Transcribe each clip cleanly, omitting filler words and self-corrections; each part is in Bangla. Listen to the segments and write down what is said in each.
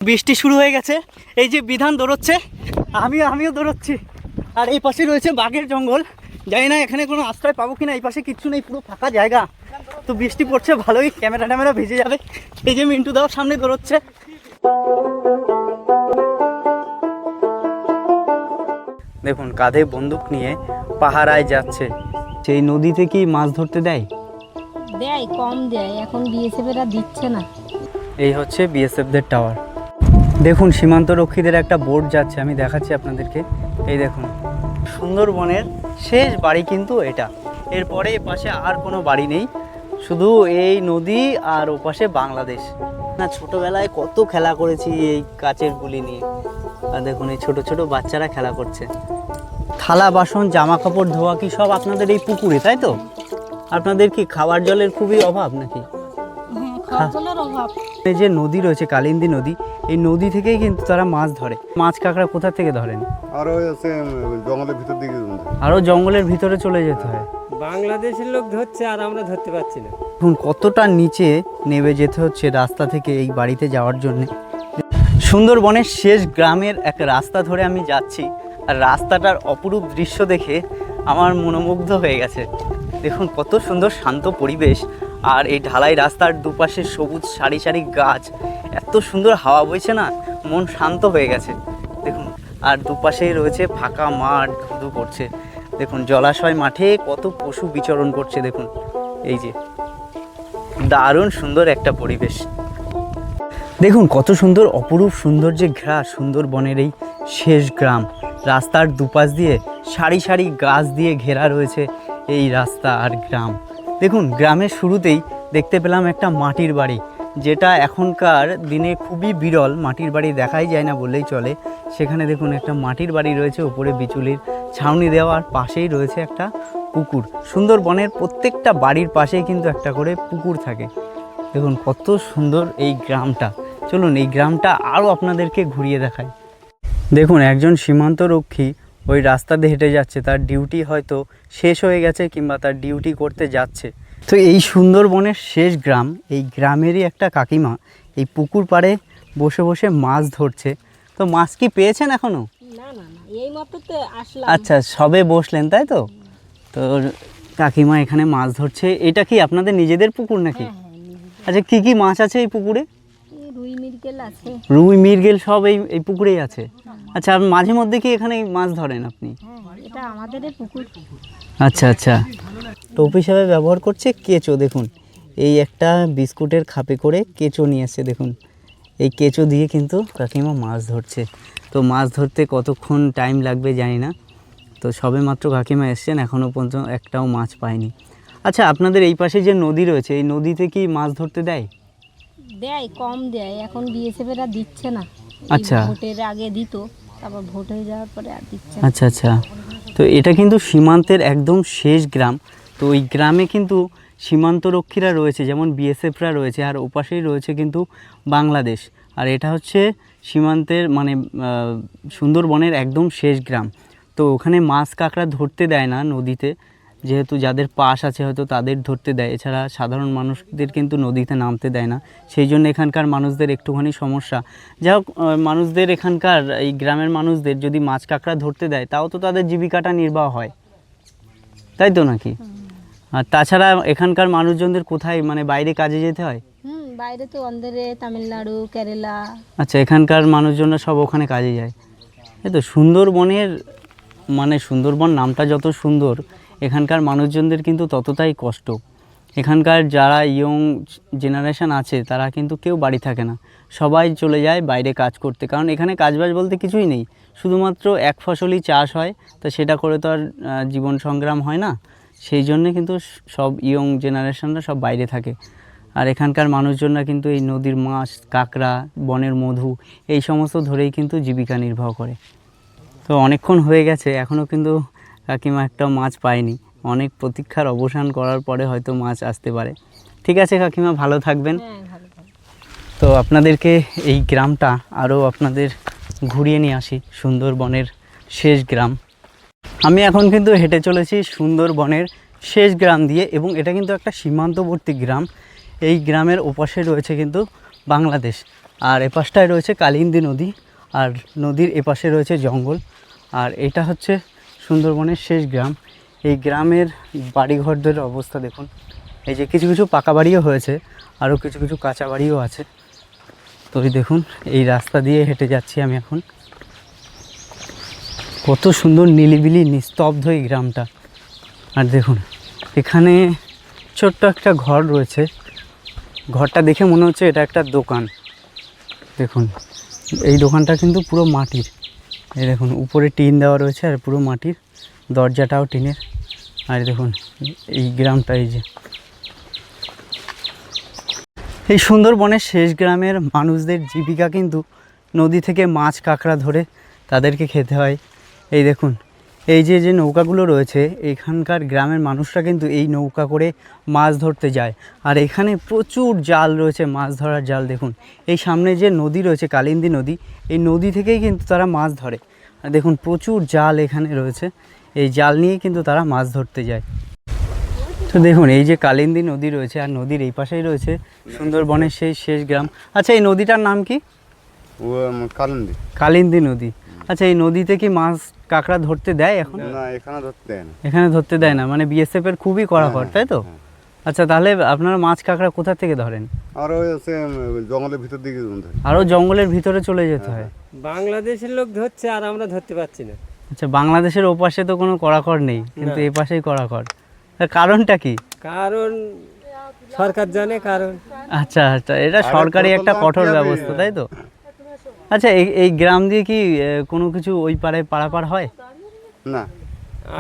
বৃষ্টি শুরু হয়ে গেছে, এই যে বিধান দৌড়চ্ছে, আমিও দৌড়চ্ছি। আর এই পাশে রয়েছে বাঘের জঙ্গল, জানি না এখানে কোনো আশ্রয় পাবো কিনা। এই পাশে কিচ্ছু নেই, পুরো ফাঁকা জায়গা। তো বৃষ্টি পড়ছে ভালোই, ক্যামেরা ভিজে যাবে। এই যে মিন্টু দাও সামনে দৌড়চ্ছে। দেখুন কাঁধে বন্দুক নিয়ে পাহারায় যাচ্ছে। সেই নদীতে কি মাছ ধরতে দেয়? দেয়, কম দেয়, এখন বিএসএফেরা দিচ্ছে না। এই হচ্ছে বিএসএফদের টাওয়ার। দেখুন সীমান্ত রক্ষীদের একটা বোট যাচ্ছে, আমি দেখাচ্ছি আপনাদেরকে। এই দেখুন সুন্দরবনের শেষ বাড়ি কিন্তু এটা। এরপরে এপাশে আর কোনো বাড়ি নেই, শুধু এই নদী আর ওপাশে বাংলাদেশ। না ছোটোবেলায় কত খেলা করেছি এই কাচের গুলি নিয়ে। আর দেখুন এই ছোট ছোট বাচ্চারা খেলা করছে। থালা বাসন জামা কাপড় ধোয়া কি সব আপনাদের এই পুকুরে, তাই তো? আপনাদের কি খাওয়ার জলের খুবই অভাব নাকি? এই যে নদী রয়েছে কালিন্দী নদী, এই নদী থেকেই কিন্তু তারা মাছ ধরে। মাছ কাঁকড়া কোথা থেকে ধরেন? আরো জঙ্গলের ভিতরে চলে যেতে হয়। বাংলাদেশের লোক ধরছে আর আমরা ধরতে পারছি না। এখন কতটা নিচে নেমে যেতে হচ্ছে রাস্তা থেকে এই বাড়িতে যাওয়ার জন্য। সুন্দরবনের শেষ গ্রামের এক রাস্তা ধরে আমি যাচ্ছি, আর রাস্তাটার অপরূপ দৃশ্য দেখে আমার মনোমুগ্ধ হয়ে গেছে। দেখুন কত সুন্দর শান্ত পরিবেশ, আর এই ঢালাই রাস্তার দুপাশে সবুজ সারি সারি গাছ, এত সুন্দর হাওয়া বইছে না, মন শান্ত হয়ে গেছে। দেখুন আর দুপাশেই রয়েছে ফাঁকা মাঠ, ধুধু করছে। দেখুন জলাশয় মাঠে কত পশু বিচরণ করছে। দেখুন এই যে দারুণ সুন্দর একটা পরিবেশ। দেখুন কত সুন্দর অপরূপ সৌন্দর্যে ঘেরা সুন্দরবনের এই শেষ গ্রাম। রাস্তার দুপাশ দিয়ে সারি সারি গাছ দিয়ে ঘেরা রয়েছে এই রাস্তা আর গ্রাম। দেখুন গ্রামের শুরুতেই দেখতে পেলাম একটা মাটির বাড়ি, যেটা এখনকার দিনে খুবই বিরল, মাটির বাড়ি দেখাই যায় না বললেই চলে। সেখানে দেখুন একটা মাটির বাড়ি রয়েছে, উপরে বিচুলির ছাউনি দেওয়া, আর পাশেই রয়েছে একটা পুকুর। সুন্দরবনের প্রত্যেকটা বাড়ির পাশেই কিন্তু একটা করে পুকুর থাকে। দেখুন কত সুন্দর এই গ্রামটা। চলুন এই গ্রামটা আরও আপনাদেরকে ঘুরিয়ে দেখাই। দেখুন একজন সীমান্তরক্ষী ওই রাস্তা দিয়ে হেঁটে যাচ্ছে, তার ডিউটি হয়তো শেষ হয়ে গেছে কিংবা তার ডিউটি করতে যাচ্ছে। তো এই সুন্দরবনের শেষ গ্রাম, এই গ্রামেরই একটা কাকিমা এই পুকুর পাড়ে বসে বসে মাছ ধরছে। তো মাছ কি পেয়েছেন এখনো? না না না, এই মাত্র তো আসলাম। আচ্ছা সবে বসলেন তাই তো? তো কাকিমা এখানে মাছ ধরছে। এটা কি আপনাদের নিজেদের পুকুর নাকি? আচ্ছা কি কি মাছ আছে এই পুকুরে? রুই মৃগেল আছে। রুই মৃগেল সব এই পুকুরেই আছে? আচ্ছা মাঝে মধ্যে কি এখানে মাছ ধরেন আপনি? এটা আমাদেরই পুকুর। আচ্ছা আচ্ছা। টোপ হিসাবে ব্যবহার করছে কেঁচো। দেখুন এই একটা বিস্কুটের খাপে করে কেঁচো নিয়ে এসছে। দেখুন এই কেঁচো দিয়ে কিন্তু কাকিমা মাছ ধরছে। তো মাছ ধরতে কতক্ষণ টাইম লাগবে জানি না। তো সবে মাত্র কাকিমা এসছেন, এখনও পর্যন্ত একটাও মাছ পায়নি। আচ্ছা আপনাদের এই পাশে যে নদী রয়েছে, এই নদীতে কি মাছ ধরতে দেয়? দেয়, কম দেয়, এখন বিএসএফেরা দিচ্ছে না। আচ্ছা ভোটের আগে দিত, তারপর ভোট হয়ে যাওয়ার পরে আর দিচ্ছে না। আচ্ছা আচ্ছা। তো এটা কিন্তু সীমান্তের একদম শেষ গ্রাম। তো ওই গ্রামে কিন্তু সীমান্তরক্ষীরা রয়েছে, যেমন বিএসএফরা রয়েছে, আর ওপাশেই রয়েছে কিন্তু বাংলাদেশ। আর এটা হচ্ছে সীমান্তের মানে সুন্দরবনের একদম শেষ গ্রাম। তো ওখানে মাছ কাঁকড়া ধরতে দেয় না নদীতে, যেহেতু যাদের পাশ আছে হয়তো তাদের ধরতে দেয়, এছাড়া সাধারণ মানুষদের কিন্তু নদীতে নামতে দেয় না। সেই জন্য এখানকার মানুষদের একটুখানি সমস্যা। যাই হোক মানুষদের এখানকার এই গ্রামের মানুষদের যদি মাছ কাঁকড়া ধরতে দেয় তাও তো তাদের জীবিকাটা নির্বাহ হয়, তাই তো নাকি? আর তাছাড়া এখানকার মানুষজনদের কোথায় মানে বাইরে কাজে যেতে হয়? বাইরে তো অন্ধ্রে, তামিলনাড়ু, কেরালা। আচ্ছা এখানকার মানুষজনরা সব ওখানে কাজে যায়। এই তো সুন্দরবনের মানে সুন্দরবন নামটা যত সুন্দর, এখানকার মানুষজনদের কিন্তু ততটাই কষ্ট। এখানকার যারা ইয়ং জেনারেশন আছে তারা কিন্তু কেউ বাড়ি থাকে না, সবাই চলে যায় বাইরে কাজ করতে। কারণ এখানে কাজবাজ বলতে কিছুই নেই, শুধুমাত্র এক ফসলই চাষ হয়। তো সেটা করে তো আর জীবন সংগ্রাম হয় না, সেই জন্যে কিন্তু সব ইয়ং জেনারেশনরা সব বাইরে থাকে। আর এখানকার মানুষজনরা কিন্তু এই নদীর মাছ কাঁকড়া, বনের মধু এই সমস্ত ধরেই কিন্তু জীবিকা নির্বাহ করে। তো অনেকক্ষণ হয়ে গেছে, এখনও কিন্তু কাকিমা একটাও মাছ পায়নি। অনেক প্রতীক্ষার অবসান করার পরে হয়তো মাছ আসতে পারে। ঠিক আছে কাকিমা, ভালো থাকবেন। তো আপনাদেরকে এই গ্রামটা আরও আপনাদের ঘুরিয়ে নিয়ে আসি, সুন্দরবনের শেষ গ্রাম। আমি এখন কিন্তু হেঁটে চলেছি সুন্দরবনের শেষ গ্রাম দিয়ে, এবং এটা কিন্তু একটা সীমান্তবর্তী গ্রাম। এই গ্রামের ওপাশে রয়েছে কিন্তু বাংলাদেশ। আর এপাশটায় রয়েছে কালিন্দী নদী, আর নদীর এপাশে রয়েছে জঙ্গল। আর এটা হচ্ছে সুন্দরবনের শেষ গ্রাম। এই গ্রামের বাড়িঘরদের অবস্থা দেখুন। এই যে কিছু কিছু পাকা বাড়িও হয়েছে, আরও কিছু কিছু কাঁচা বাড়িও আছে। তো এই দেখুন, এই রাস্তা দিয়ে হেঁটে যাচ্ছি আমি এখন। কত সুন্দর নিলিবিলি নিস্তব্ধ এই গ্রামটা। আর দেখুন এখানে ছোট্ট একটা ঘর রয়েছে। ঘরটা দেখে মনে হচ্ছে এটা একটা দোকান। দেখুন এই দোকানটা কিন্তু পুরো মাটির। এই দেখুন উপরে টিন দেওয়া রয়েছে আর পুরো মাটির, দরজাটাও টিনের। আর দেখুন এই গ্রামটা, এই যে এই সুন্দরবনের শেষ গ্রামের মানুষদের জীবিকা কিন্তু নদী থেকে মাছ কাঁকড়া ধরে তাদেরকে খেতে হয়। এই দেখুন এই যে যে নৌকাগুলো রয়েছে, এখানকার গ্রামের মানুষরা কিন্তু এই নৌকা করে মাছ ধরতে যায়। আর এখানে প্রচুর জাল রয়েছে, মাছ ধরার জাল। দেখুন এই সামনে যে নদী রয়েছে কালিন্দী নদী, এই নদী থেকেই কিন্তু তারা মাছ ধরে। আর দেখুন প্রচুর জাল এখানে রয়েছে, এই জাল নিয়েই কিন্তু তারা মাছ ধরতে যায়। তো দেখুন এই যে কালিন্দী নদী রয়েছে, আর নদীর এই পাশেই রয়েছে সুন্দরবনের সেই শেষ গ্রাম। আচ্ছা এই নদীটার নাম কি? কালিন্দী। কালিন্দী নদী। আচ্ছা এই নদীতে কি মাছ কাঁকড়া ধরতে দেয় এখন? না, এখানে ধরতে দেয় না। এখানে ধরতে দেয় না, মানে বিএসএফ এর খুবই কড়াকড়, তাই তো? হ্যাঁ। আচ্ছা তাহলে আপনারা মাছ কাঁকড়া কোথা থেকে ধরেন? আর ওই হচ্ছে জঙ্গলের ভিতর দিকে ধরে। আরও জঙ্গলের ভিতরে চলে যেতে হয়? বাংলাদেশের লোক ধরছে আর আমরা ধরতে পারছি না। আচ্ছা বাংলাদেশের ওপাশে তো কোনো কড়াকড় নেই, কিন্তু না। এ পাশেই কড়াকড়। তার কারণটা কি? কারণ সরকার জানে কারণ। আচ্ছা আচ্ছা, এটা সরকারি একটা কঠোর ব্যবস্থা, তাই তো? আচ্ছা এই গ্রাম দিয়ে কি কোনো কিছু ওই পারে পারাপার হয়? না,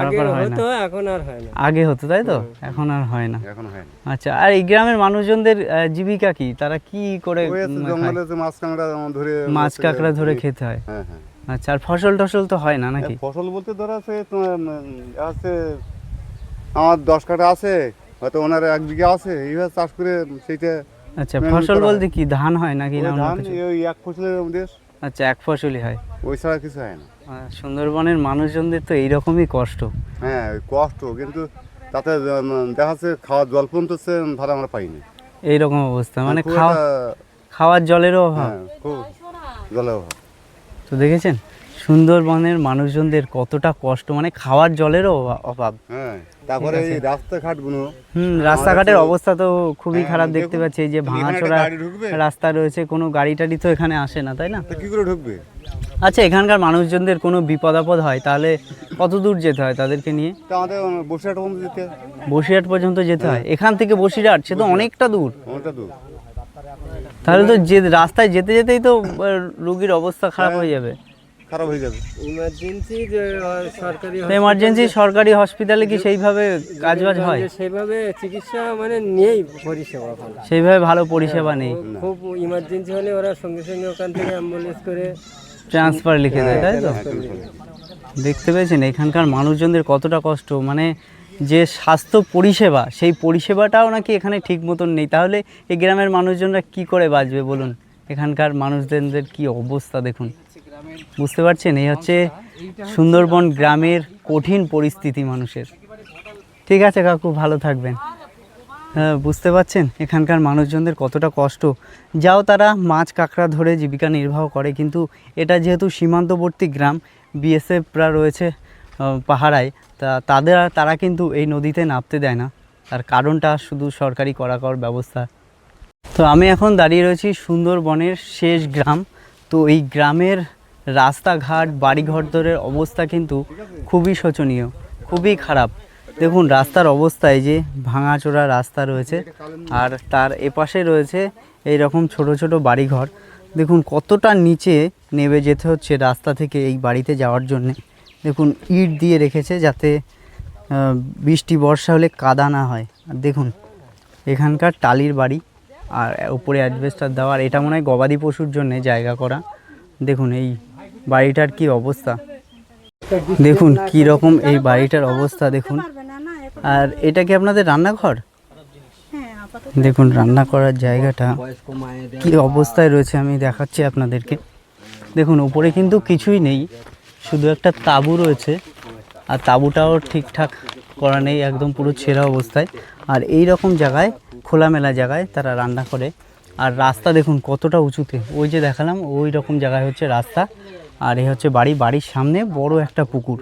আগে পারাপার হয় না। হতো, এখন আর হয় না। আগে হতো, তাই তো? এখন আর হয় না। এখন হয় না। আচ্ছা আর এই গ্রামের মানুষজনদের জীবিকা কি? তারা কি করে ওই আছে খায়? জঙ্গলে যে মাছ কাঁকড়া ধরে, মাছ কাঁকড়া ধরে খেতে হয়? হ্যাঁ হ্যাঁ। আচ্ছা আর ফসল টসল তো হয় না নাকি? ফসল বলতে ধরো আছে তোমার আছে, আমার 10 কাঠা আছে, হয়তো ওনার 1 বিঘা আছে, এইভাবে চাষ করে সেইটা। আচ্ছা মেনে ফসল করা বলতে কি ধান হয় নাকি ওই না অন্য ধান, কিছু? ওই এক ফসলের দেশ, আচ্ছা এক ফসলই হয়। ওই ছাড়া কিছু হয় না। সুন্দরবনের মানুষজনদের তো এইরকমই কষ্ট। হ্যাঁ ওই কষ্ট, কিন্তু তাতে দেখা যাচ্ছে খাওয়ার জল পর্যন্ত হচ্ছে ভালো আমরা পাইনি। এইরকম অবস্থা, মানে খুব একটা- খাওয়ার জলেরও অভাব। হ্যাঁ খুব জলের অভাব। তো দেখেছেন সুন্দরবনের মানুষজনদের কতটা কষ্ট, মানে খাওয়ার জলেরও অভাব। হ্যাঁ তারপরে এই রাস্তাঘাটগুলো, রাস্তাঘাটের অবস্থা তো খুবই হ্যাঁ, খারাপ দেখতে দেখুন, পাচ্ছি। এই যে এখানে একটা ভাঙাচোরা গাড়ি ঢুকবে? রাস্তা রয়েছে, কোনো গাড়ি টাড়ি তো এখানে আসে না, তাই না? তা কি করে ঢুকবে? আচ্ছা এখানকার মানুষজনদের কোনো বিপদ আপদ হয় তাহলে কত দূর যেতে হয় তাদেরকে নিয়ে? তা আমাদের বসিরহাট পর্যন্ত যেতে হয়। বসিরহাট পর্যন্ত যেতে হয়? এখান থেকে বসিরহাট, সে তো অনেকটা দূর। অনেকটা দূর। তাহলে তো যে রাস্তায় যেতে যেতেই তো রোগীর অবস্থা খারাপ হয়ে যাবে। খারাপ হয়ে যাবে। ইমার্জেন্সি সরকারি এমার্জেন্সি সরকারি হসপিটালে কি সেইভাবে কাজবাজ হয়? সেভাবে চিকিৎসা মানে নেই, পরিষেবা এখন। সেইভাবে ভালো পরিষেবা নেই। খুব ইমার্জেন্সি হলে ওরা সঙ্গে সঙ্গে ওখান থেকে অ্যাম্বুলেন্স করে ট্রান্সফার লিখে দেয়, তাই তো? হ্যাঁ, দেখতে পেয়েছেন এখানকার মানুষজনদের কতটা কষ্ট, মানে যে স্বাস্থ্য পরিষেবা সেই পরিষেবাটাও নাকি এখানে ঠিক মতন নেই। তাহলে এই গ্রামের মানুষজনরা কি করে বাঁচবে বলুন? এখানকার মানুষজনদের কি অবস্থা দেখুন, বুঝতে পারছেন? এই হচ্ছে সুন্দরবন গ্রামের কঠিন পরিস্থিতি মানুষের। ঠিক আছে কাকু, ভালো থাকবেন। হ্যাঁ বুঝতে পারছেন এখানকার মানুষজনদের কতটা কষ্ট। যাও তারা মাছ কাঁকড়া ধরে জীবিকা নির্বাহ করে, কিন্তু এটা যেহেতু সীমান্তবর্তী গ্রাম, বিএসএফরা রয়েছে পাহারায়, তারা কিন্তু এই নদীতে নামতে দেয় না। তার কারণটা শুধু সরকারি কড়াকড় ব্যবস্থা। তো আমি এখন দাঁড়িয়ে রয়েছি সুন্দরবনের শেষ গ্রাম। তো এই গ্রামের রাস্তাঘাট বাড়িঘরদরের অবস্থা কিন্তু খুবই শোচনীয়, খুবই খারাপ। দেখুন রাস্তার অবস্থা, এই যে ভাঙাচোরা রাস্তা রয়েছে, আর তার এপাশে রয়েছে এই রকম ছোট ছোট বাড়িঘর। দেখুন কতটা নিচে নেমে যেতে হচ্ছে রাস্তা থেকে এই বাড়িতে যাওয়ার জন্যে। দেখুন ইট দিয়ে রেখেছে যাতে বৃষ্টি বর্ষা হলে কাদা না হয়। আর দেখুন এখানকার টালির বাড়ি, আর উপরে অ্যাসবেস্টার দেওয়া, আর এটা মনে হয় গবাদি পশুর জন্য জায়গা করা। দেখুন এই বাড়িটার কি অবস্থা, দেখুন কি রকম এই বাড়িটার অবস্থা দেখুন। আর এটা কি আপনাদের রান্নাঘর? দেখুন রান্না করার জায়গাটা কি অবস্থায় রয়েছে আমি দেখাচ্ছি আপনাদেরকে। দেখুন উপরে কিন্তু কিছুই নেই, শুধু একটা তাঁবু রয়েছে, আর তাঁবুটাও ঠিকঠাক করা নেই, একদম পুরো ছেঁড়া অবস্থায়। আর এই রকম জায়গায়, খোলামেলা জায়গায় তারা রান্না করে। আর রাস্তা দেখুন কতটা উঁচুতে, ওই যে দেখালাম ওই রকম জায়গায় হচ্ছে রাস্তা, আর এই হচ্ছে বাড়ির সামনে বড় একটা পুকুর।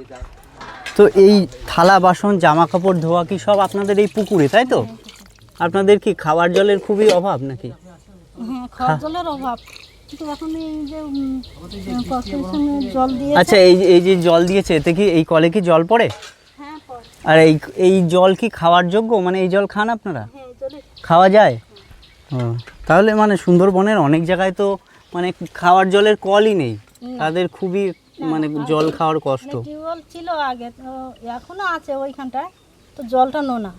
তো এই থালা বাসন জামা কাপড় ধোয়া কি সব আপনাদের এই পুকুরে, তাই তো? আপনাদের কি খাওয়ার জলের খুবই অভাব নাকি? হ্যাঁ, খাওয়ার জলের অভাব, কিন্তু এখন এই যে কর্পোরেশনের জল দিয়ে। আচ্ছা, এই যে জল দিয়েছে, এতে কি এই কলে কি জল পড়ে? হ্যাঁ, পরে। আর এই জল কি খাওয়ার যোগ্য, মানে এই জল খান আপনারা? হ্যাঁ, জলে খাওয়া যায়? ও, তাহলে মানে সুন্দরবনের অনেক জায়গায় তো মানে খাওয়ার জলের কলই নেই, তাদের খুবই মানে জল খাওয়ার কষ্ট। টিউবওয়েল ছিল আগে, তো এখনো আছে ওইখানটায়, তো জলটা নোনা।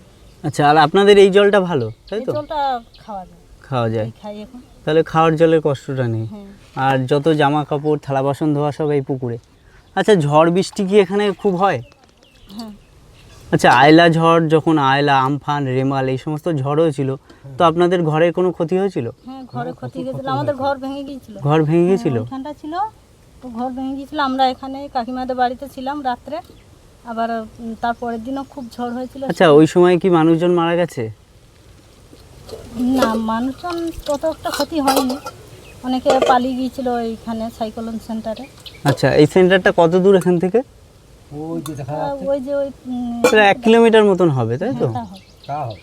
আচ্ছা, আর আপনাদের এই জলটা ভালো, তাই এই তো? জলটা খাওয়া যায়, খাওয়া যায়, খাই এখন। তাহলে খাওয়ার জলের কষ্টটা নেই। হ্যাঁ, আর যত জামা কাপড় থালা বাসন ধোয়া সব এই পুকুরে। আচ্ছা, ঝড় বৃষ্টি কি এখানে খুব হয়? হ্যাঁ। আচ্ছা, আয়লা ঝড়, যখন আয়লা, আমফান, রেমাল এই সমস্ত ঝড় হয়েছিল, তো আপনাদের ঘরের কোনো ক্ষতি হয়েছিল? হ্যাঁ, ঘরে ক্ষতি গেছিল, আমাদের ঘর ভেঙে গিয়েছিল। ঘর ভেঙে গিয়েছিল? ওইখানটা ছিল, তো ঘর ভেঙে গিয়েছিল। আমরা এখানে কাকিমাদের বাড়িতে ছিলাম রাত্রে, আবার তারপরের দিনও খুব ঝড় হয়েছিল। আচ্ছা, ওই সময় কি মানুষজন মারা গেছে? না, মানুষজন তত একটা ক্ষতি হয়নি, অনেকে পালিয়ে গিয়েছিল এইখানে সাইক্লোন সেন্টারে। আচ্ছা, এই সেন্টারটা কত দূর এখান থেকে? ওই যে ওই প্রায় 1 কিলোমিটার মতন হবে, তাই তো? তা হবে।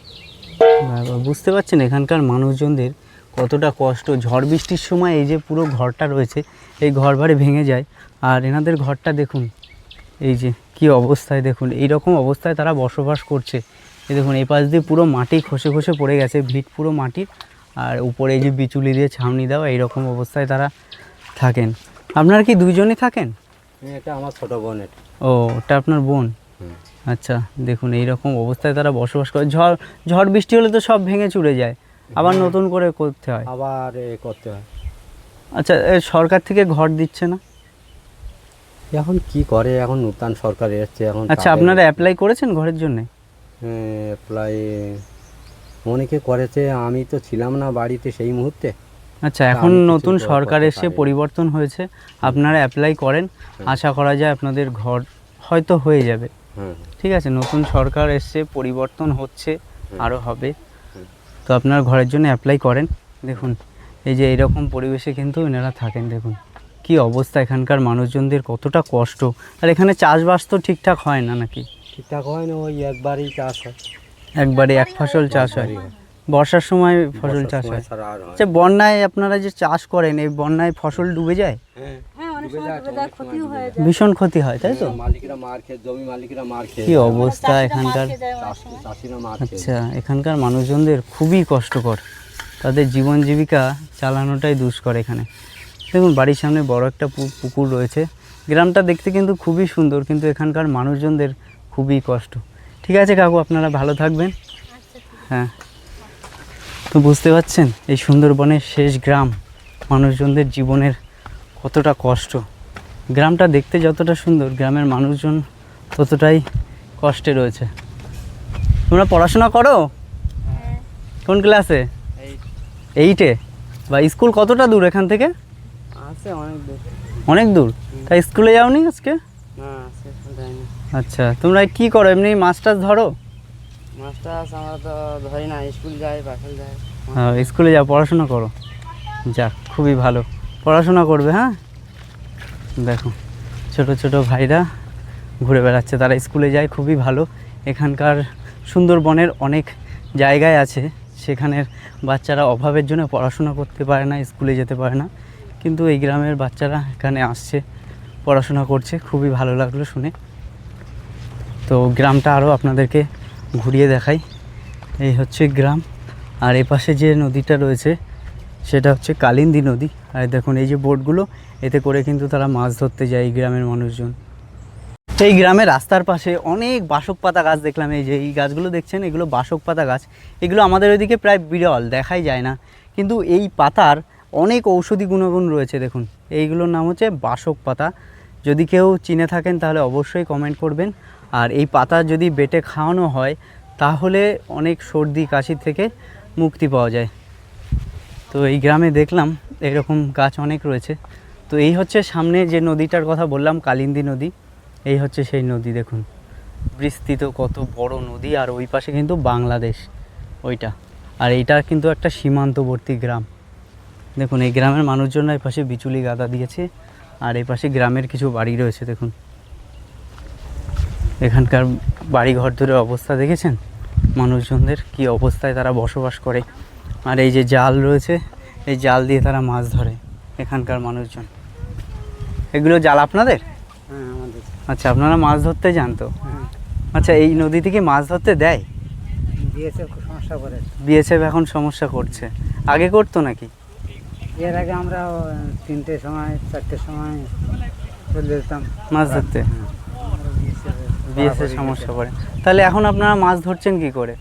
বাবা, বুঝতে পারছেন এখানকার মানুষজনদের কতটা কষ্ট। ঝড় বৃষ্টির সময় এই যে পুরো ঘরটা রয়েছে, এই ঘর বাড়ি ভেঙে যায়। আর এনাদের ঘরটা দেখুন, এই যে কি অবস্থায়, দেখুন এই রকম অবস্থায় তারা বসবাস করছে। এই দেখুন, এই পাশ দিয়ে পুরো মাটি খসে খসে পড়ে গেছে, ভিট পুরো মাটির, আর উপরে এই যে বিচুলি দিয়ে ছাউনি দেওয়া, এইরকম অবস্থায় তারা থাকেন। আপনারা কি দুইজনই থাকেন? এটা আমার ছোট বোন। ও, ওটা আপনার বোন? আচ্ছা, দেখুন এই রকম অবস্থায় তারা বসবাস করে। ঝড় বৃষ্টি হলে তো সব ভেঙে চুরে যায়, আবার নতুন করে করতে হয়। আবার করতে হয়। আচ্ছা, সরকার থেকে ঘর দিচ্ছে না? এখন কি করে, এখন নতুন সরকার এসেছে এখন। আচ্ছা, আপনারা অ্যাপ্লাই করেছেন ঘরের জন্য? অ্যাপ্লাই অনেকে করেছে, আমি তো ছিলাম না বাড়িতে সেই মুহূর্তে। আচ্ছা, এখন নতুন সরকার এসে পরিবর্তন হয়েছে, আপনারা অ্যাপ্লাই করেন, আশা করা যায় আপনাদের ঘর হয়তো হয়ে যাবে। ঠিক আছে, নতুন সরকার এসছে, পরিবর্তন হচ্ছে, আরও হবে, তো আপনার ঘরের জন্য অ্যাপ্লাই করেন। দেখুন এই যে এইরকম পরিবেশে কিন্তু এনারা থাকেন, দেখুন কি অবস্থা, এখানকার মানুষজনদের কতটা কষ্ট। আর এখানে চাষবাস তো ঠিকঠাক হয় না নাকি? ঠিকঠাক হয় না, ওই একবারই চাষ হয়, একবারে এক ফসল চাষ হয়, বর্ষার সময় ফসল চাষ হয়। আচ্ছা, বন্যায় আপনারা যে চাষ করেন, এই বন্যায় ফসল ডুবে যায়? হ্যাঁ, অনেক সময় ডুবে যায়, ক্ষতিও হয়ে যায়। ভীষণ ক্ষতি হয়, তাই তো? মালিকরা মার খেয়ে, জমি মালিকরা মার খেয়ে, কি অবস্থা এখানকার। চাষিরা মার খেয়ে। আচ্ছা, এখানকার মানুষজনদের খুবই কষ্টকর, তাদের জীবন জীবিকা চালানোটাই দুষ্কর এখানে। দেখুন বাড়ির সামনে বড় একটা পুকুর রয়েছে। গ্রামটা দেখতে কিন্তু খুবই সুন্দর, কিন্তু এখানকার মানুষজনদের খুবই কষ্ট। ঠিক আছে কাকু, আপনারা ভালো থাকবেন। হ্যাঁ, তো বুঝতে পারছেন এই সুন্দরবনের শেষ গ্রাম, মানুষজনদের জীবনের কতটা কষ্ট। গ্রামটা দেখতে যতটা সুন্দর, গ্রামের মানুষজন ততটাই কষ্টে রয়েছে। তোমরা পড়াশোনা করো? কোন ক্লাসে? 8-এ। বা স্কুল কতটা দূর এখান থেকে? আছে অনেক দূর। অনেক দূর? তাই স্কুলে যাওনি আজকে? না, আজকে যাইনি। আচ্ছা, তোমরা কি করো, এমনি মাছ টাছ ধরো? মাছটা আমরা তো ধরি না, স্কুল যাই, বাসায় যাই। হ্যাঁ, স্কুলে যাও, পড়াশোনা করো। যাক, খুবই ভালো, পড়াশোনা করবে। হ্যাঁ, দেখো ছোট ছোট ভাইরা ঘুরে বেড়াচ্ছে, তারা স্কুলে যায়, খুবই ভালো। এখানকার সুন্দরবনের অনেক জায়গায় আছে, সেখানের বাচ্চারা অভাবের জন্য পড়াশোনা করতে পারে না, স্কুলে যেতে পারে না, কিন্তু এই গ্রামের বাচ্চারা এখানে আসছে, পড়াশোনা করছে, খুবই ভালো লাগলো শুনে। তো গ্রামটা আরও আপনাদেরকে ঘুরিয়ে দেখাই। এই হচ্ছে গ্রাম, আর এপাশে যে নদীটা রয়েছে সেটা হচ্ছে কালিন্দী নদী। আর দেখুন এই যে বোটগুলো, এতে করে কিন্তু তারা মাছ ধরতে যায় এই গ্রামের মানুষজন। এই গ্রামের রাস্তার পাশে অনেক বাসক পাতা গাছ দেখলাম। এই যে এই গাছগুলো দেখছেন, এগুলো বাসক পাতা গাছ। এগুলো আমাদের ওইদিকে প্রায় বিরল, দেখাই যায় না, কিন্তু এই পাতার অনেক ঔষধি গুণগুণ রয়েছে। দেখুন এইগুলোর নাম হচ্ছে বাসক পাতা। যদি কেউ চিনে থাকেন তাহলে অবশ্যই কমেন্ট করবেন। আর এই পাতা যদি বেটে খাওয়ানো হয় তাহলে অনেক সর্দি কাশি থেকে মুক্তি পাওয়া যায়। তো এই গ্রামে দেখলাম এরকম গাছ অনেক রয়েছে। তো এই হচ্ছে সামনে যে নদীটার কথা বললাম, কালিন্দী নদী, এই হচ্ছে সেই নদী। দেখুন বিস্তৃত কত বড় নদী, আর ওই পাশে কিন্তু বাংলাদেশ ওইটা, আর এইটা কিন্তু একটা সীমান্তবর্তী গ্রাম। দেখুন এই গ্রামের মানুষজনরা এই পাশে বিচুলি গাদা দিয়েছে, আর এই পাশে গ্রামের কিছু বাড়ি রয়েছে। দেখুন এখানকার বাড়ি ঘর ধরে অবস্থা দেখেছেন, মানুষজনদের কি অবস্থায় তারা বসবাস করে। আর এই যে জাল রয়েছে, এই জাল দিয়ে তারা মাছ ধরে এখানকার মানুষজন। এগুলো জাল আপনাদের? হ্যাঁ আমাদের। আচ্ছা, আপনারা মাছ ধরতে যান তো? হ্যাঁ আচ্ছা, এই নদী থেকে মাছ ধরতে দেয়? বিএসএফ খুব সমস্যা করে। বিএসএফ এখন সমস্যা করছে, আগে করতো নাকি? এর আগে আমরা 3টের সময় 4টের সময় চলে যেতাম মাছ ধরতে। হ্যাঁ। বিএসএফ সমস্যা করে, তাহলে এখন আপনারা মাছ ধরছেন কি করে?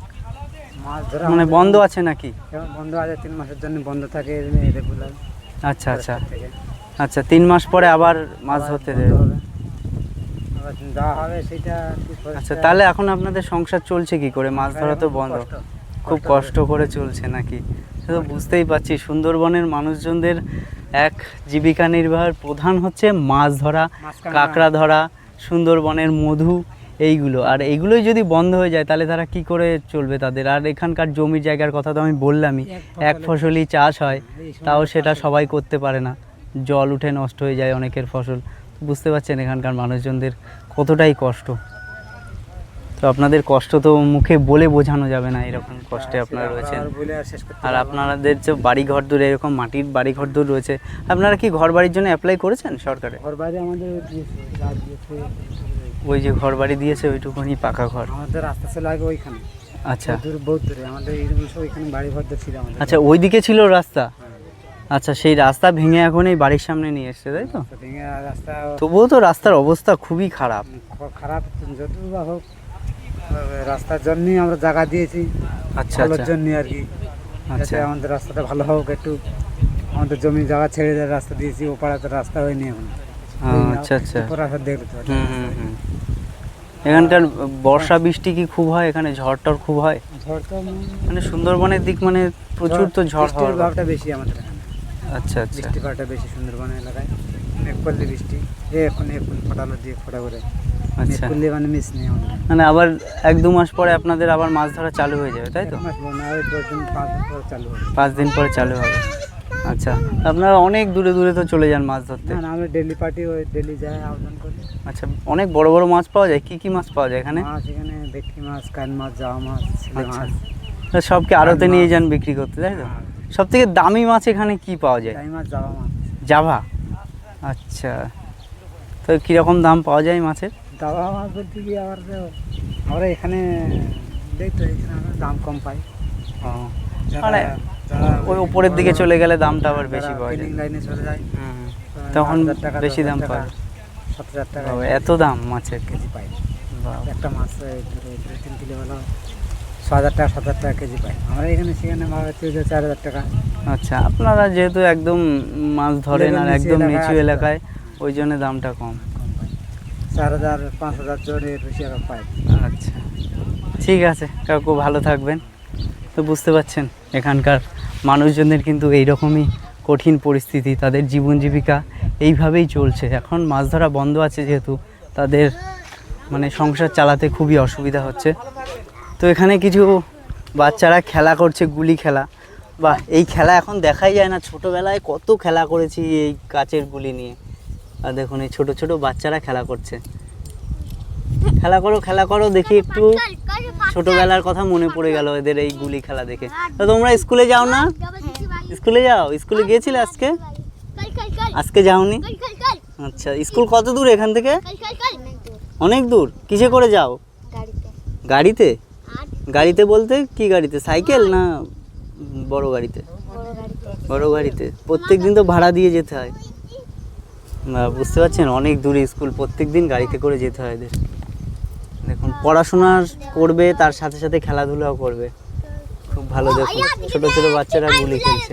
মাছ ধরা মানে বন্ধ আছে নাকি? এখন বন্ধ আছে, 3 মাসের জন্য বন্ধ থাকে রেগুলার। আচ্ছা আচ্ছা আচ্ছা, 3 মাস পরে আবার মাছ ধরতে দেবে। আবার যা হবে সেটা কি করে? আচ্ছা, তাহলে এখন আপনাদের সংসার চলছে কি করে? মাছ ধরা তো বন্ধ, খুব কষ্ট করে চলছে নাকি? সে তো বুঝতেই পারছি, সুন্দরবনের মানুষজনদের এক জীবিকা নির্বাহের প্রধান হচ্ছে মাছ ধরা, কাঁকড়া ধরা, সুন্দরবনের মধু, এইগুলো। আর এইগুলোই যদি বন্ধ হয়ে যায় তাহলে তারা কি করে চলবে তাদের? আর এখানকার জমির জায়গার কথা তো আমি বললামই, এক ফসলই চাষ হয়, তাও সেটা সবাই করতে পারে না, জল উঠে নষ্ট হয়ে যায় অনেকের ফসল। বুঝতে পারছেন এখানকার মানুষজনদের কতটাই কষ্ট। তো আপনাদের কষ্ট তো মুখে বলে বোঝানো যাবে না, এরকম কষ্টে আপনারা রয়েছেন। আর আপনাদের যে বাড়ি ঘর দূর, এরকম মাটির বাড়ি ঘর দূর রয়েছে, আপনারা কি ঘর বাড়ির জন্য অ্যাপ্লাই করেছেন সরকারে? ঘর বাড়ি আমাদের দিয়েছে, যা দিয়েছে। ওই যে ঘর বাড়ি দিয়েছে ওইটুকুনি পাকা ঘর? আমাদের রাস্তা ছিল আগে ওইখানে। আচ্ছা দূর বহুত দূরে আমাদের এইরকম সব ওইখানে বাড়ি ঘর ছিল আমাদের। আচ্ছা, ওইদিকে ছিল রাস্তা? আচ্ছা, সেই রাস্তা ভেঙে এখন এই বাড়ির সামনে নিয়ে এসছে, তাই তো? ভেঙে রাস্তা তবুও তো রাস্তার অবস্থা খুবই খারাপ। খারাপ যতটুকু বা হোক, রাস্তার জন্যই আমরা জায়গা দিয়েছি, আচ্ছা ভালোর আচ্ছা জন্য আর কি। আচ্ছা যাতে আমাদের রাস্তাটা ভালো হোক, একটু আমাদের জমি জায়গা ছেড়ে দেওয়ার রাস্তা দিয়েছি, ও পাড়াতে রাস্তা হয়নি এখন। আচ্ছা আচ্ছা। রাস্তা দেখলে তো হুম। এখানকার বর্ষা বৃষ্টি কি খুব হয় এখানে? ঝড় টড় খুব হয়? ঝড় তো মানে সুন্দরবনের দিক মানে প্রচুর তো ঝড় বৃষ্টির হয়। ভাবটা বেশি আমাদের এখানে, আচ্ছা আচ্ছা বৃষ্টির ভাবটা বেশি সুন্দরবন এলাকায়। মেঘ করলে বৃষ্টি, এখন ফোটালো দিয়ে ফোটা করে মেঘ আচ্ছা, করলে মানে মিস নেই আমাদের। মানে আবার 1-2 মাস পরে আপনাদের আবার মাছ ধরা চালু হয়ে যাবে, তাই তো? 1 মাস বলবো না, ওই 10 দিন 5 দিন পর চালু হবে। 5 দিন পরে চালু হবে। আচ্ছা, আপনারা অনেক দূরে দূরে তো চলে যান মাছ ধরতে? না আমরা ডেলি পার্টি, ওই ডেলি যাই আবেদন করি। আচ্ছা, অনেক বড় বড় মাছ পাওয়া যায়? কি কি মাছ পাওয়া যায় এখানে? মাছ এখানে ভেটকি মাছ, কান মাছ, জাওয়া মাছ, ছেলে আচ্ছা। মাছ, তো সবকে আড়তে নিয়ে যান বিক্রি করতে, তাই তো? সব থেকে দামি মাছ এখানে কি পাওয়া যায়? টাই মাছ, জাওয়া মাছ। জাভা? আচ্ছা, তো কীরকম দাম পাওয়া যায় মাছের? জাওয়া মাছ বলতে কি আবার আমরা এখানে দেখতো, এখানে আমরা দাম কম পাই। ও, যারা- মানে যারা ওই উপরের দিকে চলে গেলে দামটা আবার বেশি যারা পাওয়া যায়। ফিলিং লাইনে চলে যায়, হুম, তখন 8,000 টাকা, বেশি 10,000 দাম টাকা, পায়। 7,000 টাকা বাবা, এত দাম মাছের? কেজি পাই। বাবা। একটা মাছ 2-3 কিলো হলো 6,000 টাকা, 7,000 টাকা কেজি পাই। আমরা এখানে সেখানে হচ্ছে 4,000 টাকা। আচ্ছা, আপনারা যেহেতু একদম মাছ ধরেন আর নিচু একদম এলাকায় নিচু আছে তো। এলাকায়, ওই জন্য দামটা কম। কম পাই, 4,000 5,000 জনের বেশি আমরা পাই। আচ্ছা, ঠিক আছে কাকু, ভালো থাকবেন। তো বুঝতে পারছেন এখানকার মানুষজনদের কিন্তু এইরকমই কঠিন পরিস্থিতি, তাদের জীবন জীবিকা এইভাবেই চলছে। এখন মাছ ধরা বন্ধ আছে যেহেতু তাদের মানে সংসার চালাতে খুবই অসুবিধা হচ্ছে। তো এখানে কিছু বাচ্চারা খেলা করছে, গুলি খেলা। বা এই খেলা এখন দেখাই যায় না, ছোটোবেলায় কত খেলা করেছি এই কাচের গুলি নিয়ে। আর দেখুন এই ছোট ছোট বাচ্চারা খেলা করছে। খেলা করো দেখি একটু। ছোটবেলার কথা মনে পড়ে গেল এদের এই গুলি খেলা দেখে। তো তোমরা স্কুলে যাও না? স্কুলে যাও? স্কুলে গিয়েছিলে আজকে? আজকে যাওনি? আচ্ছা, স্কুল কত দূর এখান থেকে? অনেক দূর। কিসে করে যাও? গাড়িতে? গাড়িতে বলতে কি গাড়িতে? সাইকেল না বড় গাড়িতে? বড় গাড়িতে। প্রত্যেক দিন তো ভাড়া দিয়ে যেতে হয়। বুঝতে পারছেন, অনেক দূরে স্কুল, প্রত্যেক দিন গাড়িতে করে যেতে হয় এদের। দেখুন পড়াশোনা করবে, তার সাথে সাথে খেলাধুলাও করবে, খুব ভালো। দেখুন ছোট ছোট বাচ্চারা গুলি খেলছে।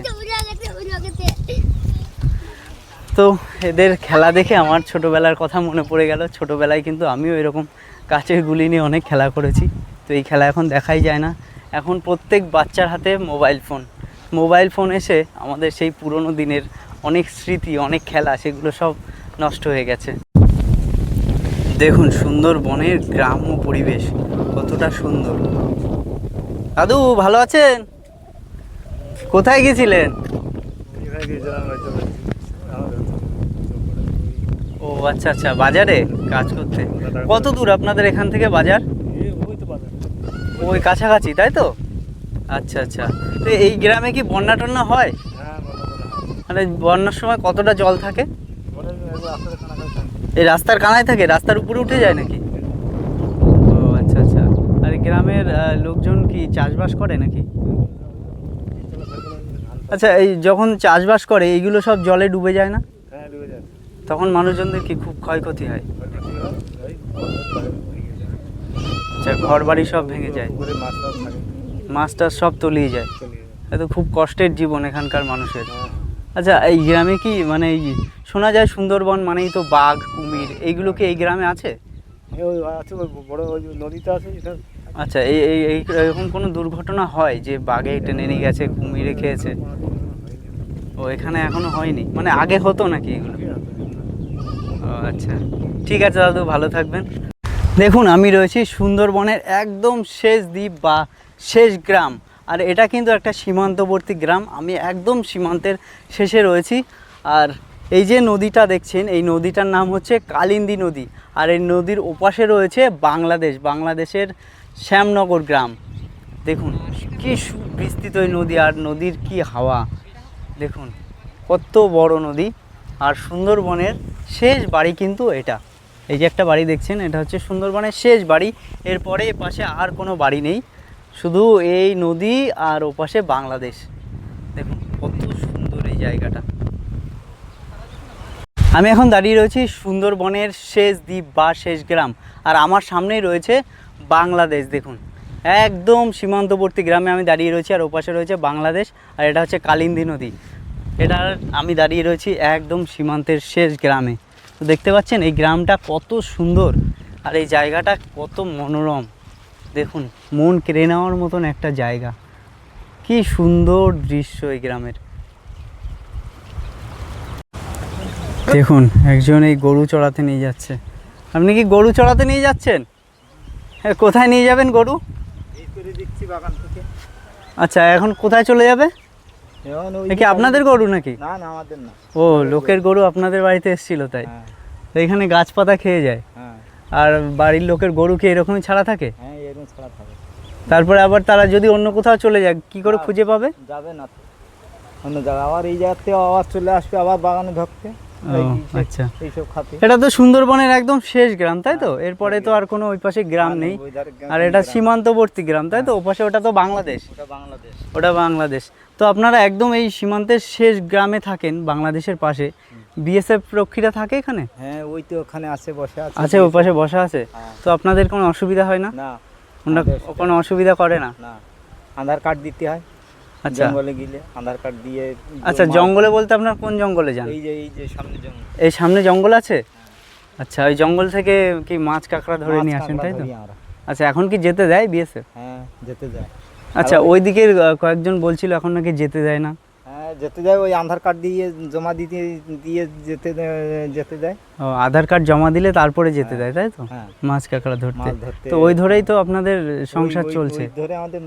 তো এদের খেলা দেখে আমার ছোটোবেলার কথা মনে পড়ে গেল। ছোটোবেলায় কিন্তু আমিও এরকম কাচের গুলি নিয়ে অনেক খেলা করেছি। তো এই খেলা এখন দেখাই যায় না, এখন প্রত্যেক বাচ্চার হাতে মোবাইল ফোন এসে আমাদের সেই পুরনো দিনের অনেক স্মৃতি, অনেক খেলা, সেগুলো সব নষ্ট হয়ে গেছে। দেখুন সুন্দরবনের গ্রাম্য পরিবেশ কতটা সুন্দর। দাদু ভালো আছেন? কোথায় গেছিলেন? ও আচ্ছা আচ্ছা, বাজারে কাজ করতে। কত দূর আপনাদের এখান থেকে বাজার? ওই কাছাকাছি, তাই তো? আচ্ছা আচ্ছা। তো এই গ্রামে কি বন্যা টন্যা হয়? মানে বন্যার সময় কতটা জল থাকে? এই রাস্তার কানায় থাকে, রাস্তার উপরে উঠে যায় নাকি? ও আচ্ছা আচ্ছা। আর এই গ্রামের লোকজন কি চাষবাস করে নাকি? আচ্ছা, এই যখন চাষবাস করে এইগুলো সব জলে ডুবে যায় না? তখন মানুষজনদের কি খুব ক্ষয়ক্ষতি হয়? আচ্ছা, ঘর বাড়ি সব ভেঙে যায়, মাছ টাছ সব তলিয়ে যায়। এত খুব কষ্টের জীবন এখানকার মানুষের। আচ্ছা, এই গ্রামে কি মানে এই শোনা যায় সুন্দরবন মানেই তো বাঘ কুমির, এইগুলো কি এই গ্রামে আছে? আচ্ছা, এই এই এই এরকম কোনো দুর্ঘটনা হয় যে বাঘে টেনে নিয়ে গেছে, কুমিরে খেয়েছে? ও, এখানে এখনো হয়নি, মানে আগে হতো নাকি এগুলো? ও আচ্ছা, ঠিক আছে দাদু, ভালো থাকবেন। দেখুন, আমি রয়েছি সুন্দরবনের একদম শেষ দ্বীপ বা শেষ গ্রাম, আর এটা কিন্তু একটা সীমান্তবর্তী গ্রাম। আমি একদম সীমান্তের শেষে রয়েছি। আর এই যে নদীটা দেখছেন, এই নদীটার নাম হচ্ছে কালিন্দী নদী। আর এই নদীর ওপাশে রয়েছে বাংলাদেশের শ্যামনগর গ্রাম। দেখুন কি সুবিস্তৃত এই নদী, আর নদীর কি হাওয়া। দেখুন কত বড় নদী। আর সুন্দরবনের শেষ বাড়ি কিন্তু এটা। এই যে একটা বাড়ি দেখছেন, এটা হচ্ছে সুন্দরবনের শেষ বাড়ি। এরপরে এপাশে আর কোনো বাড়ি নেই, শুধু এই নদী আর ওপাশে বাংলাদেশ। দেখুন কত সুন্দর এই জায়গাটা। আমি এখন দাঁড়িয়ে রয়েছি সুন্দরবনের শেষ দ্বীপ বা শেষ গ্রাম, আর আমার সামনেই রয়েছে বাংলাদেশ। দেখুন একদম সীমান্তবর্তী গ্রামে আমি দাঁড়িয়ে রয়েছি, আর ওপাশে রয়েছে বাংলাদেশ, আর এটা হচ্ছে কালিন্দী নদী। আমি দাঁড়িয়ে রয়েছি একদম সীমান্তের শেষ গ্রামে। তো দেখতে পাচ্ছেন এই গ্রামটা কত সুন্দর, আর এই জায়গাটা কত মনোরম। দেখুন মন কেড়ে নেওয়ার মতন একটা জায়গা, কি সুন্দর দৃশ্য এই গ্রামের। দেখুন একজন এই গরু চড়াতে নিয়ে যাচ্ছে। আপনি কি গরু চড়াতে নিয়ে যাচ্ছেন? হ্যাঁ, কোথায় নিয়ে যাবেন গরু? আচ্ছা, এখন কোথায় চলে যাবে? কি আপনাদের গরু নাকি? না না, আমাদের না। ও, লোকের গরু আপনাদের বাড়িতে এসেছিল তাই? তো এখানে গাছপাতা খেয়ে যায়। আর বাড়ির লোকের গরু কি এরকমই ছাড়া থাকে? হ্যাঁ, এরকম ছাড়া থাকে। তারপরে আবার তারা যদি অন্য কোথাও চলে যায়, কি করে খুঁজে পাবে? যাবে না অন্য জায়গায়, আবার এই জায়গা থেকে আবার চলে আসবে, আবার বাগানে ঢুকতে। আচ্ছা, এইসব খাতে। এটা তো সুন্দরবনের একদম শেষ গ্রাম, তাই তো? এরপরে তো আর কোনো ওই পাশে গ্রাম নেই, আর এটা সীমান্তবর্তী গ্রাম, তাই তো? ওপাশে ওটা তো বাংলাদেশ। ওটা বাংলাদেশ। তো আপনারা একদম এই সীমান্তের শেষ গ্রামে থাকেন, বাংলাদেশের পাশে। বিএসএফ রক্ষীরা থাকে এখানে? হ্যাঁ, ওই তো ওখানে আছে, বসে আছে। আছে, ওই পাশে বসা আছে। তো আপনাদের কোনো অসুবিধা হয় না? না, কোনো অসুবিধা করে না? না, আধার কার্ড দিতে হয়। আচ্ছা, জঙ্গলে গেলে আধার কার্ড দিয়ে। আচ্ছা, জঙ্গলে বলতে আপনার কোন জঙ্গলে যান? এই যে সামনে জঙ্গল। এই সামনে জঙ্গল আছে? আচ্ছা, ওই জঙ্গল থেকে কি মাছ কাঁকড়া ধরে নিয়ে আসেন, তাই তো? আচ্ছা, এখন কি যেতে দেয় বিএসএফ? হ্যাঁ, যেতে দেয়। আচ্ছা, ওই দিকের কয়েকজন বলছিল এখন নাকি যেতে দেয় না। হ্যাঁ, যেতে দেয়, ওই আধার কার্ড দিয়ে জমা দিয়ে যেতে দেয়। ও, আধার কার্ড জমা দিলে তারপরে যেতে দেয়, তাই তো? হ্যাঁ, মাছ কাঁকড়া ধরতে। মাছ ধরতে। তো ওই ধরেই তো আপনাদের সংসার চলছে? ওই ধরে আমাদের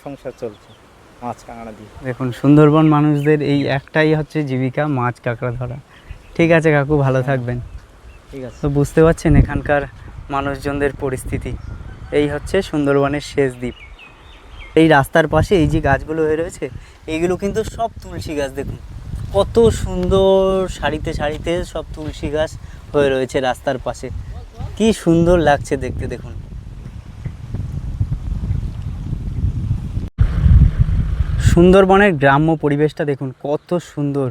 সংসার চলছে, মাছ কাঁকড়া দিয়ে। দেখুন সুন্দরবন মানুষদের এই একটাই হচ্ছে জীবিকা, মাছ কাঁকড়া ধরা। ঠিক আছে কাকু, ভালো থাকবেন। ঠিক আছে। তো বুঝতে পারছেন এখানকার মানুষজনদের পরিস্থিতি। এই হচ্ছে সুন্দরবনের শেষ দ্বীপ। এই রাস্তার পাশে এই যে গাছগুলো হয়ে রয়েছে, এইগুলো কিন্তু সব তুলসী গাছ। দেখুন কত সুন্দর সারিতে সারিতে সব তুলসী গাছ হয়ে রয়েছে রাস্তার পাশে, কি সুন্দর লাগছে দেখতে। দেখুন সুন্দরবনের গ্রাম্য পরিবেশটা দেখুন কত সুন্দর।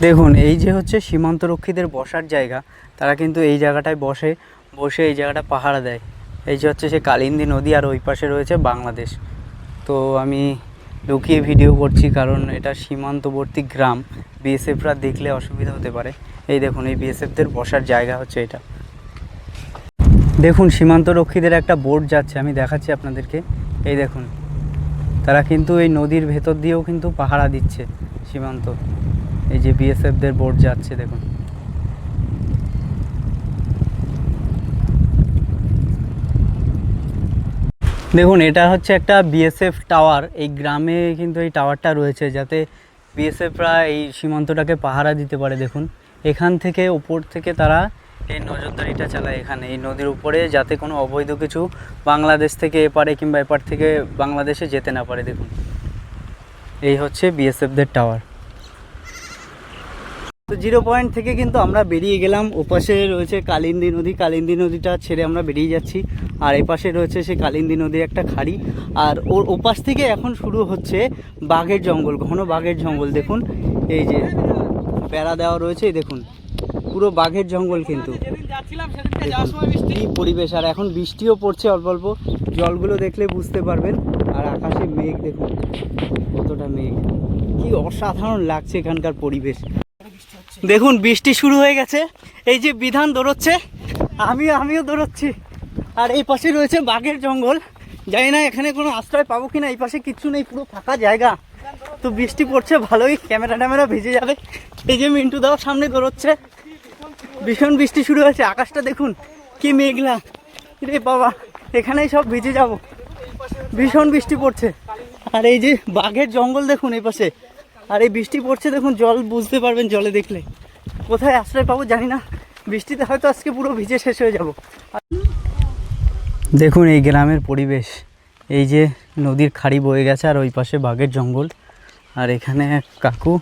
দেখুন এই যে হচ্ছে সীমান্তরক্ষীদের বসার জায়গা, তারা কিন্তু এই জায়গাটায় বসে এই জায়গাটা পাহারা দেয়। এই যে হচ্ছে সে কালিন্দী নদী, আর ওই পাশে রয়েছে বাংলাদেশ। তো আমি লুকিয়ে ভিডিও করছি কারণ এটা সীমান্তবর্তী গ্রাম, বিএসএফরা দেখলে অসুবিধা হতে পারে। এই দেখুন এই বিএসএফদের বসার জায়গা হচ্ছে এটা। দেখুন সীমান্তরক্ষীদের একটা বোট যাচ্ছে, আমি দেখাচ্ছি আপনাদেরকে। এই দেখুন তারা কিন্তু এই নদীর ভেতর দিয়েও কিন্তু পাহারা দিচ্ছে সীমান্ত। এই যে বিএসএফদের বোট যাচ্ছে দেখুন। দেখুন এটা হচ্ছে একটা বিএসএফ টাওয়ার। এই গ্রামে কিন্তু এই টাওয়ারটা রয়েছে যাতে বিএসএফরা এই সীমান্তটাকে পাহারা দিতে পারে। দেখুন এখান থেকে উপর থেকে তারা এই নজরদারিটা চালায় এখানে এই নদীর উপরে, যাতে কোনো অবৈধ কিছু বাংলাদেশ থেকে এপারে কিংবা এপার থেকে বাংলাদেশে যেতে না পারে। দেখুন এই হচ্ছে বিএসএফদের টাওয়ার। তো 0 পয়েন্ট থেকে কিন্তু আমরা বেরিয়ে গেলাম। ওপাশে রয়েছে কালিন্দী নদী, কালিন্দী নদীটা ছেড়ে আমরা বেরিয়ে যাচ্ছি। আর এই পাশে রয়েছে সে কালিন্দী নদীর একটা খাড়ি। আর ওর ওপাশ থেকে এখন শুরু হচ্ছে বাঘের জঙ্গল, ঘন বাঘের জঙ্গল। দেখুন এই যে বেড়া দেওয়া রয়েছে, এই দেখুন পুরো বাঘের জঙ্গল কিন্তু। কি পরিবেশ! আর এখন বৃষ্টিও পড়ছে অল্প অল্প, জলগুলো দেখলে বুঝতে পারবেন। আর আকাশে মেঘ দেখুন, কতটা মেঘ, কি অসাধারণ লাগছে এখানকার পরিবেশ। দেখুন বৃষ্টি শুরু হয়ে গেছে, এই যে বিধান দৌড়চ্ছে, আমিও দৌড়চ্ছি। আর এই পাশে রয়েছে বাঘের জঙ্গল। জানি না এখানে কোনো আশ্রয় পাবো কিনা, এই পাশে কিচ্ছু নেই, পুরো ফাঁকা জায়গা। তো বৃষ্টি পড়ছে ভালোই, ক্যামেরা ভিজে যাবে। এই যে মিন্টু দাও সামনে দৌড়চ্ছে, ভীষণ বৃষ্টি শুরু হয়েছে। আকাশটা দেখুন কি মেঘলা, রে বাবা এখানেই সব ভিজে যাব, ভীষণ বৃষ্টি পড়ছে। আর এই যে বাঘের জঙ্গল দেখুন এই পাশে, আর এই বৃষ্টি পড়ছে দেখুন, জল বুঝতে পারবেন জলে দেখলে। কোথায় আশ্রয় পাবো জানি না, বৃষ্টিতে হয়তো আজকে পুরো ভিজে শেষ হয়ে যাব। দেখুন এই গ্রামের পরিবেশ, এই যে নদীর খাড়ি বয়ে গেছে আর ওই পাশে বাঘের জঙ্গল। আর এখানে এক কাকু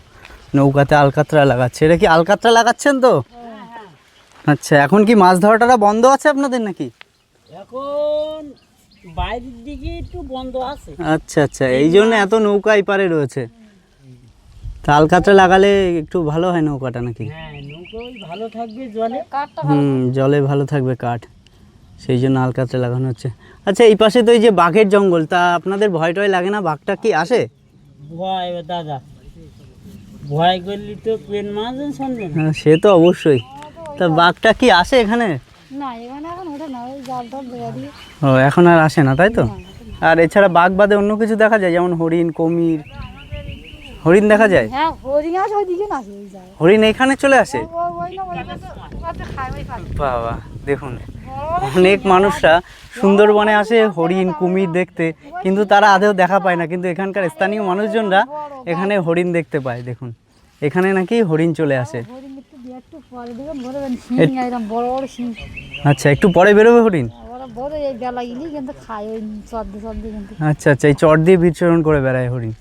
নৌকাতে আলকাতরা লাগাচ্ছে। এটা কি আলকাতরা লাগাচ্ছেন তো? আচ্ছা, এখন কি মাছ ধরাটা বন্ধ আছে আপনাদের নাকি? এখন বাইরের দিকে একটু বন্ধ আছে। আচ্ছা আচ্ছা, এই জন্য এত নৌকা এই পারে রয়েছে। তা আলকাতরা লাগালে একটু ভালো হয় নৌকাটা নাকি? হ্যাঁ, নৌকো ভালো থাকবে জলে। জলে ভালো থাকবে কাঠ, সেই জন্য আলকাতরা লাগানো হচ্ছে। আচ্ছা এই পাশে তো এই যে বাঘের জঙ্গল, তা আপনাদের ভয় টয় লাগে না? বাঘটা কি আসে? ভয় দাদা, ভয় করলি তো পেন মাছ শুনবে না। হ্যাঁ, সে তো অবশ্যই। তা বাঘটা কি আসে এখানে? না এখানে এখন ওঠে না, ওই জাল টাল দেওয়া দিয়ে। ও এখন আর আসে না তাই তো? আর এছাড়া বাঘ বাদে অন্য কিছু দেখা যায়, যেমন হরিণ, কুমির? হরিণ দেখা যায়? হ্যাঁ হরিণ আছে ওইদিকে না, ওই যায় হরিণ এখানে চলে আসে? ওই না ওই খায় ওই পারে। বাবা দেখুন, অনেক মানুষরা সুন্দরবনে আসে হরিণ, কুমির দেখতে, কিন্তু তারা আদেও দেখা পায় না। কিন্তু এখানকার স্থানীয় মানুষজনরা এখানে হরিণ দেখতে পায়। দেখুন এখানে নাকি হরিণ চলে আসে। হরিণ একটু পরে দেখুন বড়বেন শিং, একদম বড় বড় শিং। আচ্ছা, একটু পরে বেরোবে হরিণ? ওরা বড় এই বেলা গেলি কিন্তু খায় ওই চর্দি কিন্তু। আচ্ছা আচ্ছা, এই চট দিয়ে বিচরণ করে বেড়ায় হরিণ।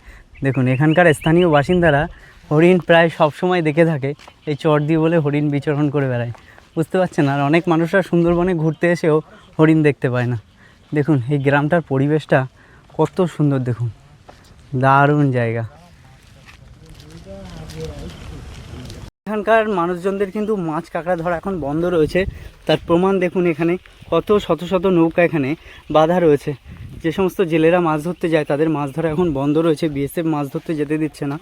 দেখুন এখানকার স্থানীয় বাসিন্দারা হরিণ প্রায় সব সময় দেখে থাকে, এই চট দিয়ে বলে হরিণ বিচরণ করে বেড়ায়। বুঝতে পারছেন? আর অনেক মানুষরা সুন্দরবনে ঘুরতে এসেও হরিণ দেখতে পায় না। দেখুন এই গ্রামটার পরিবেশটা কত সুন্দর, দেখুন দারুণ জায়গা। এখানকার মানুষজনদের কিন্তু মাছ কাঁকড়া ধরা এখন বন্ধ রয়েছে। তার প্রমাণ দেখুন, এখানে কত শত শত নৌকা এখানে বাঁধা রয়েছে। যে সমস্ত জেলেরা মাছ ধরতে যায় তাদের মাছ ধরা এখন বন্ধ রয়েছে, বিএসএফ মাছ ধরতে যেতে দিচ্ছে না।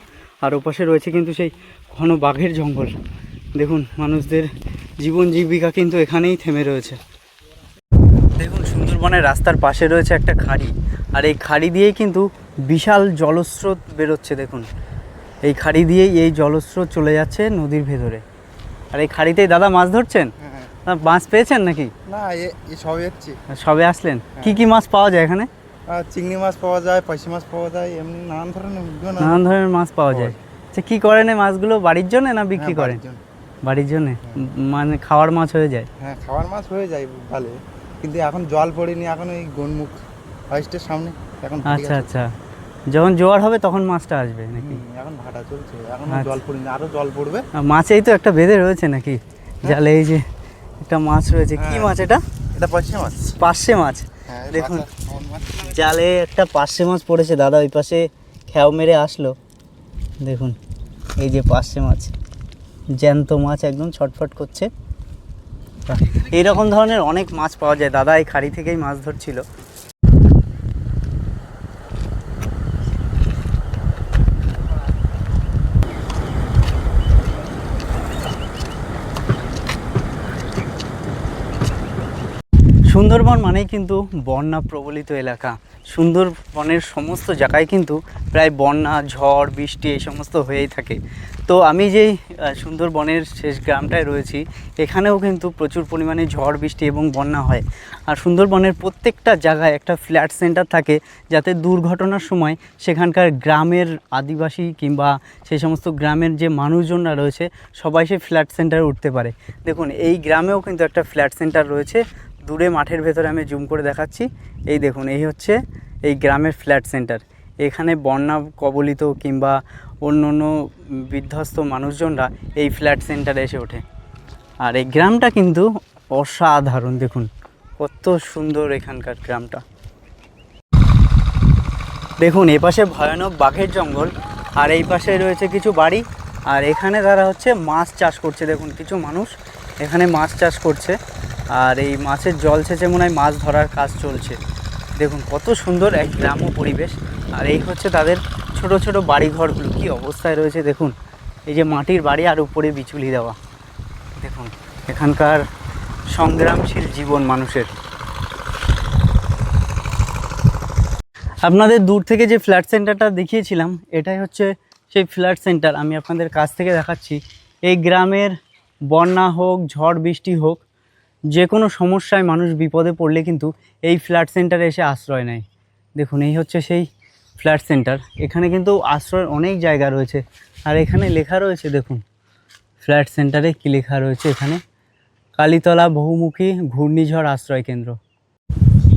আর ওপাশে রয়েছে কিন্তু সেই ঘন বাঘের জঙ্গল। দেখুন মানুষদের জীবন জীবিকা কিন্তু এখানেই থেমে রয়েছে। দেখুন সুন্দরবনের রাস্তার পাশে রয়েছে একটা খাড়ি, আর এই খাড়ি দিয়েই কিন্তু বিশাল জলস্রোত বেরোচ্ছে। দেখুন এই খাড়ি দিয়েই এই জলস্রোত চলে যাচ্ছে নদীর ভেতরে। আর এই খাড়িতেই দাদা মাছ ধরছেন? মাছ পেয়েছেন নাকি? না, সবে এসছি। সবে আসলেন? কি কি মাছ পাওয়া যায় এখানে? চিংড়ি মাছ পাওয়া যায়, পাইসি মাছ পাওয়া যায়, এমনি নানান ধরনের মাছ পাওয়া যায়। আচ্ছা, কি করেন এই মাছগুলো? বাড়ির জন্য না বিক্রি করেন? বাড়ির জন্য, মানে খাওয়ার মাছ হয়ে যায়? হ্যাঁ, খাওয়ার মাছ হয়ে যায় ভালো, কিন্তু এখন জল পড়েনি, এখন ওই গনমুখ হাইস্টের সামনে এখন। আচ্ছা আচ্ছা, যখন জোয়ার হবে তখন মাছটা আসবে নাকি? এখন ভাটা চলছে, এখন জল পড়েনি, আরো জল পড়বে। মাছেই তো একটা বেঁধে রয়েছে নাকি জালে? এই যে একটা মাছ রয়েছে, কি মাছ এটা? এটা পার্শে মাছ। পার্শে মাছ। দেখুন জালে একটা পার্শে মাছ পড়েছে। দাদা ওই পাশে খেয়াও মেরে আসলো, দেখুন এই যে পার্শে মাছ, জ্যান্ত মাছ, একদম ছটফট করছে। এইরকম ধরনের অনেক মাছ পাওয়া যায়। দাদা এই খাড়ি থেকেই মাছ ধরছিল। সুন্দরবন মানেই কিন্তু বন্যা প্রবলিত এলাকা। সুন্দরবনের সমস্ত জায়গায় কিন্তু প্রায় বন্যা, ঝড়, বৃষ্টি এই সমস্ত হয়েই থাকে। তো আমি যেই সুন্দরবনের শেষ গ্রামটায় রয়েছি, এখানেও কিন্তু প্রচুর পরিমাণে ঝড় বৃষ্টি এবং বন্যা হয়। আর সুন্দরবনের প্রত্যেকটা জায়গায় একটা ফ্ল্যাট সেন্টার থাকে, যাতে দুর্ঘটনার সময় সেখানকার গ্রামের আদিবাসী কিংবা সেই সমস্ত গ্রামের যে মানুষজনরা রয়েছে সবাই সেই ফ্ল্যাট সেন্টারে উঠতে পারে। দেখুন এই গ্রামেও কিন্তু একটা ফ্ল্যাট সেন্টার রয়েছে, দূরে মাঠের ভেতরে আমি জুম করে দেখাচ্ছি। এই দেখুন, এই হচ্ছে এই গ্রামের ফ্ল্যাট সেন্টার। এখানে বন্যা কবলিত কিংবা অন্য অন্য বিধ্বস্ত মানুষজনরা এই ফ্ল্যাট সেন্টারে এসে ওঠে। আর এই গ্রামটা কিন্তু অসাধারণ, দেখুন কত সুন্দর এখানকার গ্রামটা। দেখুন এপাশে ভয়ানক বাঘের জঙ্গল, আর এই পাশে রয়েছে কিছু বাড়ি, আর এখানে তারা হচ্ছে মাছ চাষ করছে। দেখুন কিছু মানুষ এখানে মাছ চাষ করছে, আর এই মাছের জল সেচে মনে হয় মাছ ধরার কাজ চলছে। দেখুন কত সুন্দর এক গ্রাম্য পরিবেশ। আর এই হচ্ছে তাদের ছোট ছোট বাড়িঘরগুলো, কী অবস্থায় রয়েছে দেখুন। এই যে মাটির বাড়ি আর উপরে বিচুলি দেওয়া। দেখুন এখানকার সংগ্রামশীল জীবন মানুষের। আপনাদের দূর থেকে যে ফ্ল্যাট সেন্টারটা দেখিয়েছিলাম, এটাই হচ্ছে সেই ফ্ল্যাট সেন্টার। আমি আপনাদের কাছ থেকে দেখাচ্ছি। এই গ্রামের বন্যা হোক, ঝড় বৃষ্টি হোক, যে কোনো সমস্যায় মানুষ বিপদে পড়লে কিন্তু এই ফ্ল্যাট সেন্টারে এসে আশ্রয় নেয়। দেখুন এই হচ্ছে সেই ফ্ল্যাট সেন্টার। এখানে কিন্তু আশ্রয়ের অনেক জায়গা রয়েছে, আর এখানে লেখা রয়েছে দেখুন ফ্ল্যাট সেন্টারে কী লেখা রয়েছে এখানে, কালীতলা বহুমুখী ঘূর্ণিঝড় আশ্রয় কেন্দ্র।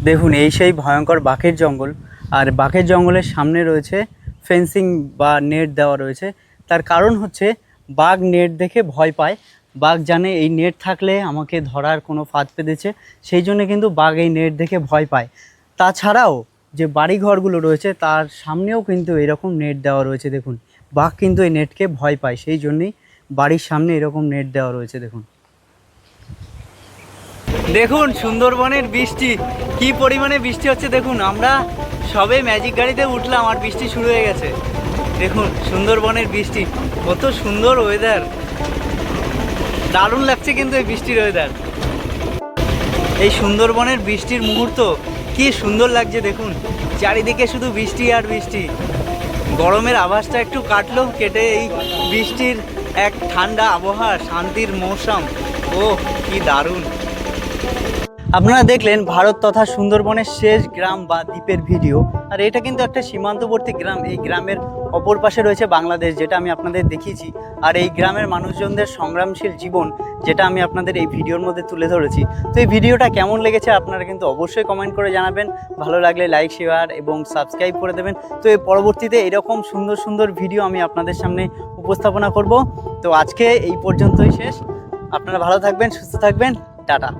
দেখুন এই সেই ভয়ঙ্কর বাঘের জঙ্গল, আর বাঘের জঙ্গলের সামনে রয়েছে ফেন্সিং বা নেট দেওয়া রয়েছে। তার কারণ হচ্ছে বাঘ নেট দেখে ভয় পায়। বাঘ জানে এই নেট থাকলে আমাকে ধরার কোনো ফাঁদ পেতেছে, সেই জন্য কিন্তু বাঘ এই নেট দেখে ভয় পায়। তাছাড়াও যে বাড়িঘরগুলো রয়েছে তার সামনেও কিন্তু এরকম নেট দেওয়া রয়েছে। দেখুন বাঘ কিন্তু এই নেটকে ভয় পায়, সেই জন্যই বাড়ির সামনে এরকম নেট দেওয়া রয়েছে। দেখুন দেখুন সুন্দরবনের বৃষ্টি, কি পরিমাণে বৃষ্টি হচ্ছে দেখুন। আমরা সবে ম্যাজিক গাড়িতে উঠলাম আর বৃষ্টি শুরু হয়ে গেছে। দেখুন সুন্দরবনের বৃষ্টি, কত সুন্দর ওয়েদার, দারুণ লাগছে কিন্তু এই বৃষ্টির ওয়েদার। এই সুন্দরবনের বৃষ্টির মুহূর্ত কি সুন্দর লাগছে দেখুন, চারিদিকে শুধু বৃষ্টি আর বৃষ্টি। গরমের আভাসটা একটু কাটলো, কেটে এই বৃষ্টির এক ঠান্ডা আবহাওয়া, শান্তির মৌসুম। ও কি দারুণ। আপনারা দেখলেন ভারত তথা সুন্দরবনের শেষ গ্রাম বা দ্বীপের ভিডিও। আর এটা কিন্তু একটা সীমান্তবর্তী গ্রাম। এই গ্রামের অপর পাশে রয়েছে বাংলাদেশ, যেটা আমি আপনাদের দেখিয়েছি। আর এই গ্রামের মানুষজনদের সংগ্রামশীল জীবন, যেটা আমি আপনাদের এই ভিডিওর মধ্যে তুলে ধরেছি। তো এই ভিডিওটা কেমন লেগেছে আপনারা কিন্তু অবশ্যই কমেন্ট করে জানাবেন। ভালো লাগলে লাইক, শেয়ার এবং সাবস্ক্রাইব করে দেবেন। তো এর পরবর্তীতে এরকম সুন্দর সুন্দর ভিডিও আমি আপনাদের সামনে উপস্থাপনা করব। তো আজকে এই পর্যন্তই শেষ। আপনারা ভালো থাকবেন, সুস্থ থাকবেন, টাটা।